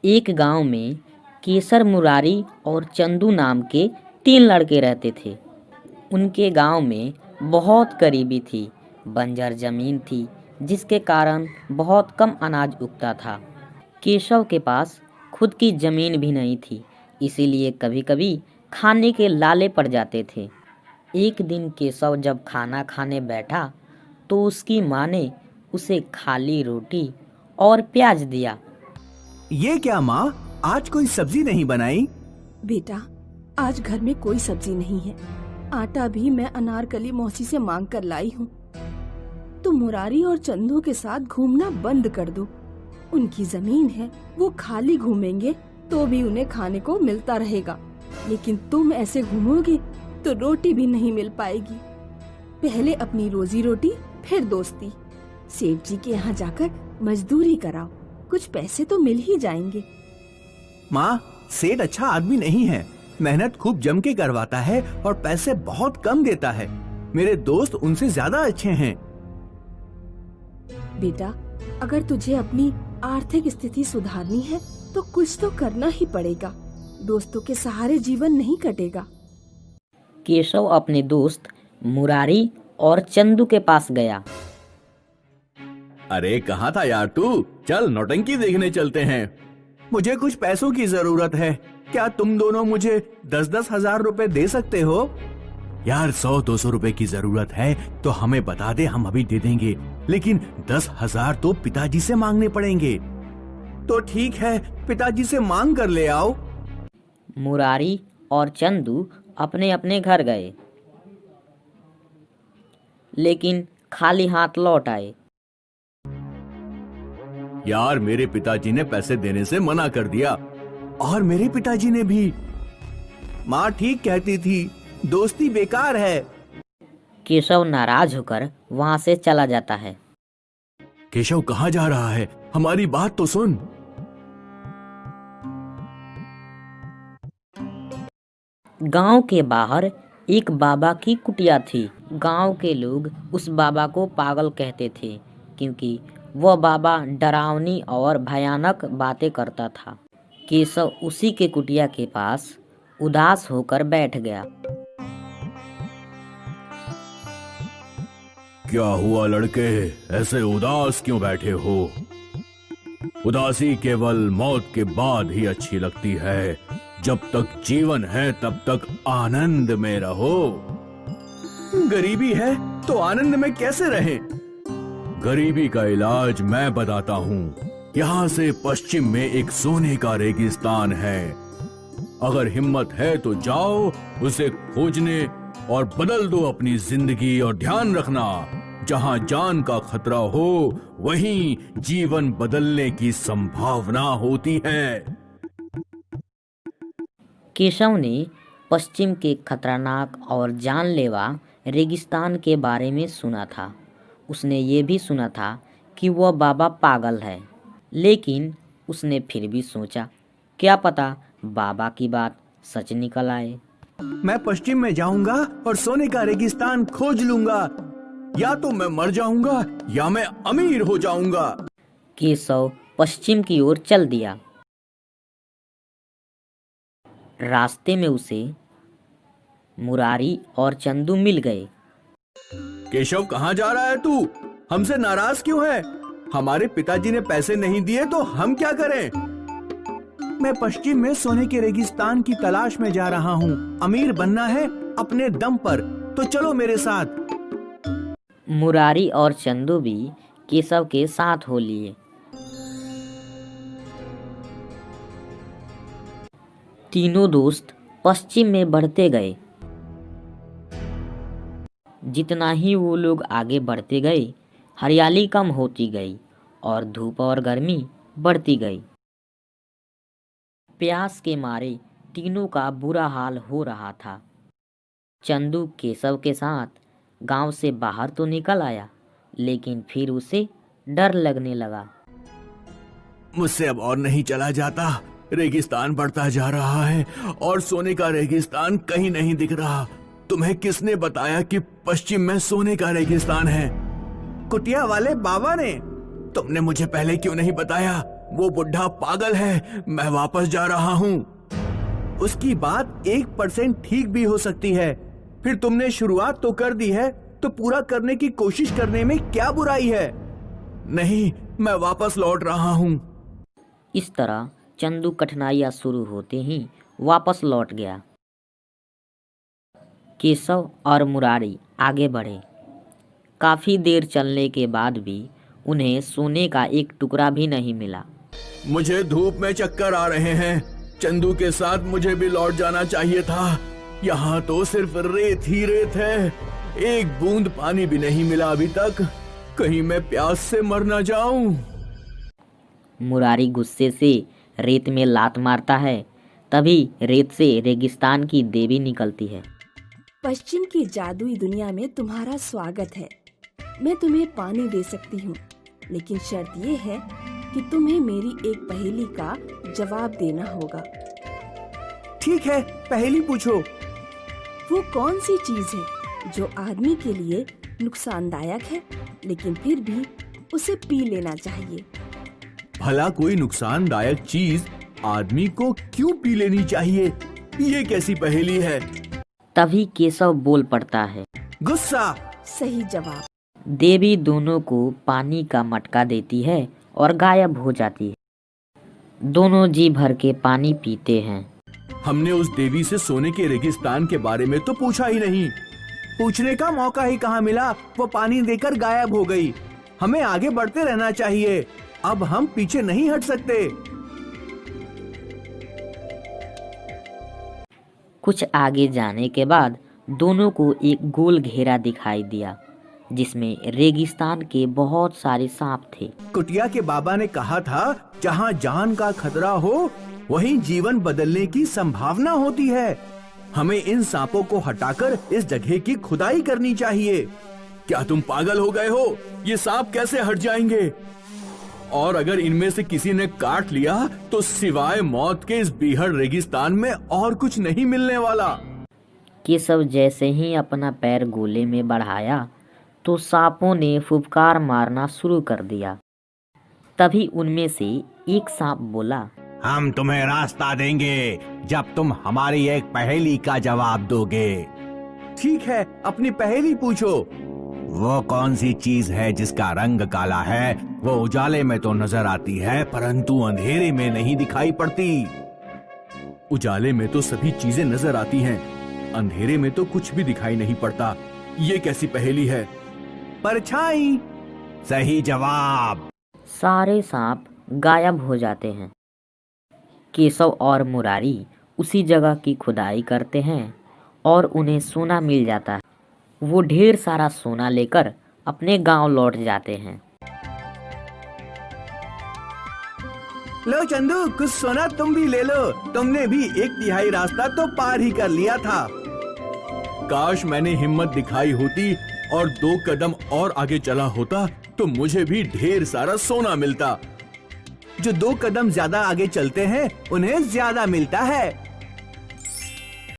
एक गांव में केसर, मुरारी और चंदू नाम के 3 लड़के रहते थे। उनके गांव में बहुत गरीबी थी, बंजर जमीन थी, जिसके कारण बहुत कम अनाज उगता था। केशव के पास खुद की जमीन भी नहीं थी, इसीलिए कभी-कभी खाने के लाले पड़ जाते थे। एक दिन केशव जब खाना खाने बैठा, तो उसकी माँ ने उसे खाली रोटी और प्याज दिया। ये क्या माँ, आज कोई सब्जी नहीं बनाई? बेटा, आज घर में कोई सब्जी नहीं है। आटा भी मैं अनारकली मौसी से मांग कर लाई हूँ। तुम मुरारी और चंदू के साथ घूमना बंद कर दो। उनकी जमीन है, वो खाली घूमेंगे तो भी उन्हें खाने को मिलता रहेगा, लेकिन तुम ऐसे घूमोगे तो रोटी भी नहीं मिल पाएगी। पहले अपनी रोजी रोटी, फिर दोस्ती। सेठ जी के यहाँ जाकर मजदूरी कराओ, कुछ पैसे तो मिल ही जाएंगे। माँ, सेठ अच्छा आदमी नहीं है, मेहनत खूब जम के करवाता है और पैसे बहुत कम देता है। मेरे दोस्त उनसे ज्यादा अच्छे हैं। बेटा, अगर तुझे अपनी आर्थिक स्थिति सुधारनी है तो कुछ तो करना ही पड़ेगा। दोस्तों के सहारे जीवन नहीं कटेगा। केशव अपने दोस्त मुरारी और चंदू के पास गया। अरे कहाँ था यार तू? चल नौटंकी देखने चलते हैं। मुझे कुछ पैसों की जरूरत है। क्या तुम दोनों मुझे 10-10 हजार रुपए दे सकते हो? यार 100-200 रुपए की जरूरत है तो हमें बता दे, हम अभी दे देंगे, लेकिन 10,000 तो पिताजी से मांगने पड़ेंगे। तो ठीक है, पिताजी से मांग कर ले आओ। मुरारी और चंदू अपने अपने घर गए, लेकिन खाली हाथ लौट आए। यार मेरे पिताजी ने पैसे देने से मना कर दिया, और मेरे पिताजी ने भी। माँ ठीक कहती थी, दोस्ती बेकार है। केशव नाराज होकर वहां से चला जाता है। केशव कहाँ जा रहा है? हमारी बात तो सुन। गांव के बाहर एक बाबा की कुटिया थी। गांव के लोग उस बाबा को पागल कहते थे, क्योंकि वह बाबा डरावनी और भयानक बातें करता था। केशव उसी के कुटिया के पास उदास होकर बैठ गया। क्या हुआ लड़के, ऐसे उदास क्यों बैठे हो? उदासी केवल मौत के बाद ही अच्छी लगती है। जब तक जीवन है तब तक आनंद में रहो। गरीबी है तो आनंद में कैसे रहें? गरीबी का इलाज मैं बताता हूँ। यहाँ से पश्चिम में एक सोने का रेगिस्तान है। अगर हिम्मत है तो जाओ उसे खोजने और बदल दो अपनी जिंदगी। और ध्यान रखना, जहाँ जान का खतरा हो वहीं जीवन बदलने की संभावना होती है। केशव ने पश्चिम के खतरनाक और जानलेवा रेगिस्तान के बारे में सुना था। उसने ये भी सुना था कि वह बाबा पागल है, लेकिन उसने फिर भी सोचा, क्या पता बाबा की बात सच निकल आए। मैं पश्चिम में जाऊंगा और सोने का रेगिस्तान खोज लूंगा। या तो मैं मर जाऊंगा या मैं अमीर हो जाऊंगा। केशव पश्चिम की ओर चल दिया। रास्ते में उसे मुरारी और चंदू मिल गए। केशव कहाँ जा रहा है तू? हमसे नाराज क्यों है? हमारे पिताजी ने पैसे नहीं दिए तो हम क्या करें? मैं पश्चिम में सोने के रेगिस्तान की तलाश में जा रहा हूँ। अमीर बनना है अपने दम पर, तो चलो मेरे साथ। मुरारी और चंदू भी केशव के साथ हो लिए। तीनों दोस्त पश्चिम में बढ़ते गए। जितना ही वो लोग आगे बढ़ते गए, हरियाली कम होती गई और धूप और गर्मी बढ़ती गई। प्यास के मारे तीनों का बुरा हाल हो रहा था। चंदू केशव के साथ गांव से बाहर तो निकल आया, लेकिन फिर उसे डर लगने लगा। मुझसे अब और नहीं चला जाता। रेगिस्तान बढ़ता जा रहा है और सोने का रेगिस्तान कहीं नहीं दिख रहा। तुम्हें किसने बताया कि पश्चिम में सोने का रेगिस्तान है? कुटिया वाले बाबा ने। तुमने मुझे पहले क्यों नहीं बताया? वो बुढ़ा पागल है, मैं वापस जा रहा हूँ। उसकी बात 1% ठीक भी हो सकती है। फिर तुमने शुरुआत तो कर दी है, तो पूरा करने की कोशिश करने में क्या बुराई है? नहीं, मैं वापस लौट रहा हूँ। इस तरह चंदू कठिनाइयां शुरू होते ही वापस लौट गया। केशव और मुरारी आगे बढ़े। काफी देर चलने के बाद भी उन्हें सोने का एक टुकड़ा भी नहीं मिला। मुझे धूप में चक्कर आ रहे हैं। चंदू के साथ मुझे भी लौट जाना चाहिए था। यहाँ तो सिर्फ रेत ही रेत है। एक बूंद पानी भी नहीं मिला अभी तक। कहीं मैं प्यास से मर ना जाऊं। मुरारी गुस्से से रेत में लात मारता है। तभी रेत से रेगिस्तान की देवी निकलती है। पश्चिम की जादुई दुनिया में तुम्हारा स्वागत है। मैं तुम्हें पानी दे सकती हूँ, लेकिन शर्त ये है कि तुम्हें मेरी एक पहेली का जवाब देना होगा। ठीक है, पहेली पूछो। वो कौन सी चीज है जो आदमी के लिए नुकसानदायक है, लेकिन फिर भी उसे पी लेना चाहिए? भला कोई नुकसानदायक चीज आदमी को क्यों पी लेनी चाहिए? ये कैसी पहेली है? तभी केशव बोल पड़ता है, गुस्सा। सही जवाब। देवी दोनों को पानी का मटका देती है और गायब हो जाती है। दोनों जी भर के पानी पीते हैं। हमने उस देवी से सोने के रेगिस्तान के बारे में तो पूछा ही नहीं। पूछने का मौका ही कहाँ मिला, वो पानी देकर गायब हो गई। हमें आगे बढ़ते रहना चाहिए। अब हम पीछे नहीं हट सकते। कुछ आगे जाने के बाद दोनों को एक गोल घेरा दिखाई दिया, जिसमें रेगिस्तान के बहुत सारे सांप थे। कुटिया के बाबा ने कहा था, जहाँ जान का खतरा हो वहीं जीवन बदलने की संभावना होती है। हमें इन सांपों को हटाकर इस जगह की खुदाई करनी चाहिए। क्या तुम पागल हो गए हो? ये सांप कैसे हट जाएंगे? और अगर इनमें से किसी ने काट लिया तो सिवाय मौत के इस बीहड़ रेगिस्तान में और कुछ नहीं मिलने वाला। केशव जैसे ही अपना पैर गोले में बढ़ाया तो सांपों ने फुफकार मारना शुरू कर दिया। तभी उनमें से एक सांप बोला, हम तुम्हें रास्ता देंगे जब तुम हमारी एक पहेली का जवाब दोगे। ठीक है, अपनी पहेली पूछो। वो कौन सी चीज है जिसका रंग काला है? वो उजाले में तो नजर आती है, परंतु अंधेरे में नहीं दिखाई पड़ती। उजाले में तो सभी चीजें नजर आती हैं, अंधेरे में तो कुछ भी दिखाई नहीं पड़ता। ये कैसी पहेली है? परछाई। सही जवाब। सारे सांप गायब हो जाते हैं। केशव और मुरारी उसी जगह की खुदाई करते हैं और उन्हें सोना मिल जाता है। वो ढेर सारा सोना लेकर अपने गांव लौट जाते हैं। लो चंदू, कुछ सोना तुम भी ले लो। तुमने भी 1/3 रास्ता तो पार ही कर लिया था। काश मैंने हिम्मत दिखाई होती और 2 कदम और आगे चला होता तो मुझे भी ढेर सारा सोना मिलता। जो 2 कदम ज्यादा आगे चलते हैं उन्हें ज्यादा मिलता है।